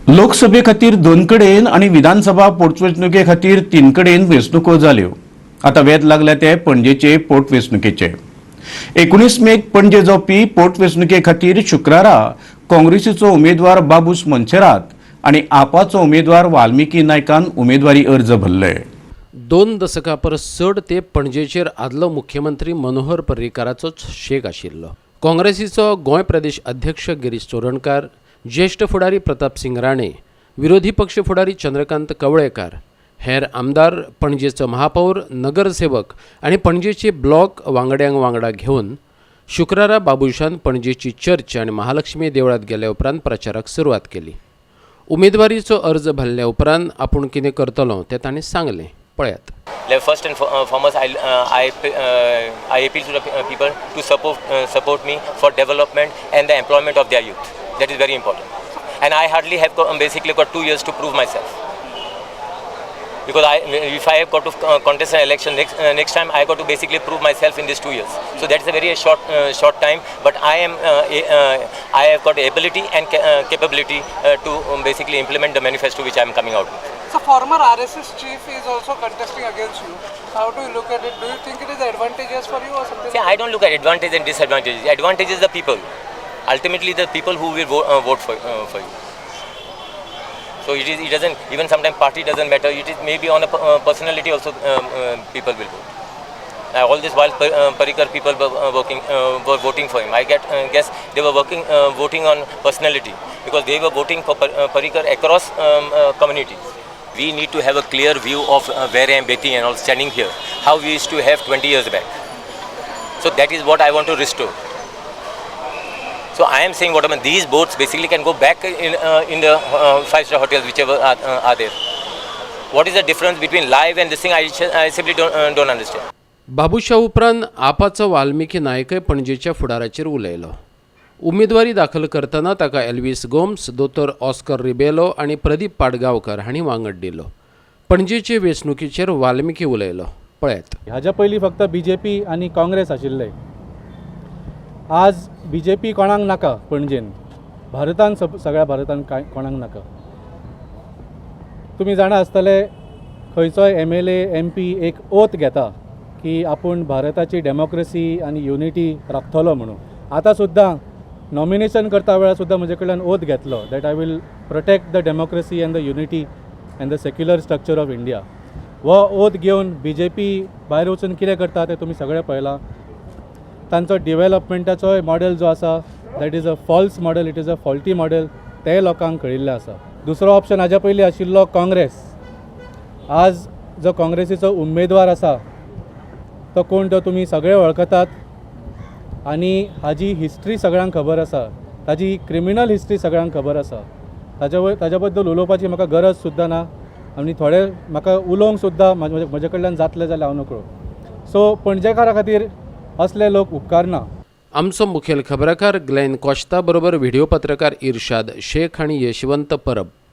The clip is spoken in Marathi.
लोकसभे खातीर 2 कडेन आणि विधानसभा पोटवेंचणुके खातीर 3 कडेन वेंचणुको जाल्यो। आता वेध लागल्या ते पणजेचे पोटवेंचणुकेचे। 19 मेक पणजे जावपी पोटवेंचणुके खातीर शुक्रारा काँग्रेसीचो उमेदवार बाबूस मोन्सेरात आणि आपाचो उमेदवार वाल्मिकी नायकान उमेदवारी अर्ज भरले। 2 दशकां परस चड ते पणजेचेर आदलो मुख्यमंत्री मनोहर पर्रीकाराचोच शेक आशिल्लो। काँग्रेसीचो गोंय प्रदेश अध्यक्ष गिरीश चोरणकार, ज्येष्ठ फुडारी प्रताप सिंग राणे, विरोधी पक्ष फुडारी चंद्रकांत कवळेकार, हेर आमदार, पणजेचो महापौर, नगरसेवक आणि पणजेचे ब्लॉक वांगड्यांक वांगडा घेवन शुक्रारा बाबुशान पणजेची चर्च आणि महालक्ष्मी देवळात गेले उपरांत प्रचाराक सुरवात केली। उमेदवारीचो अर्ज भरल्या उपरांत आपूण कितें करतलो तें ताणें सांगलें। पळयात। First and foremost, I appeal to the people to support me for development and the employment of their youth. That is very important. And I hardly have basically got 2 years to prove myself. Because if I have got to contest an election next time, I got to basically prove myself in these 2 years. So that is a very short time. But I have got the ability and capability to basically implement the manifesto which I am coming out with. So former RSS chief is also contesting against you. How do you look at it? Do you think it is advantageous for you or something? See, I don't look at advantage and disadvantages. Advantage is the people. Ultimately, the people who will vote for you. So it doesn't, even sometimes party doesn't matter. It is maybe on a personality also people will vote. All this while Parrikar people were voting for him. I guess they were voting on personality because they were voting for Parrikar across communities. We need to have a clear view of where I am Betty and all standing here. How we used to have 20 years back. So that is what I want to restore. So I am saying whatever these boats basically can go back in the 5-star hotels whichever are there. What is the difference between live and this thing? I simply don't understand. बाबुशा उपरांत आपाचो वाल्मिकी नायकय पणजेच्या फुडाराचेर उलयलो। उमेदवारी दाखल करतना ताका एल्विस गोम्स, दोतोर ऑस्कर रिबेलो आणि प्रदीप पाडगांवकर हांणी वांगड दिलो। पणजेचे वेंचणुकेचेर वाल्मिकी उलयलो। पळयात। हाच्या पयलीं फक्त बीजेपी आनी काँग्रेस आशिल्ले। आज बीजेपी कोणाक नाका पणजेन, भारतान सगळ्या भारतान कोणाक नाका। तुमी जाणा आसतले खंयचोय MLA MP एक ओथ घेता की आपूण भारताची डेमोक्रेसी आनी युनिटी राखतलो म्हणून। आतां सुद्दां नॉमिनेशन करता वेळार सुद्दां म्हजे कडल्यान ओथ घेतलो that I will protect the democracy and the unity and the secular structure of India. हो ओथ घेवन बीजेपी भायर वचून कितें करता तें तुमी सगळें पळयलां। तांचो डेव्हलपमेंटाचो मॉडेल जो आसा that is a false model, it is a faulty model, तें लोकांक कळिल्लें आसा। दुसरो ऑप्शन हाज्या पयलीं आशिल्लो काँग्रेस। आज जो काँग्रेसीचो उमेदवार आसा तो कोण तो तुमी सगळे वळखतात आनी हाजी हिस्ट्री सगळ्यांक खबर आसा, ताजी क्रिमिनल हिस्ट्री सगळ्यांक खबर आसा। ताज्या बद्दल उलोवपाची म्हाका गरज सुद्दां ना आनी थोडे म्हाका उलोवंक सुद्दां म्हजे कडल्यान जातलें जाल्यार हांव नकळो। सो पणजेकारा खातीर असले लोक उपकारना। आमचो मुखेल खबराकार ग्लेन कॉस्ता बरोबर व्हिडिओ पत्रकार इर्शाद शेख आणि यशवंत परब।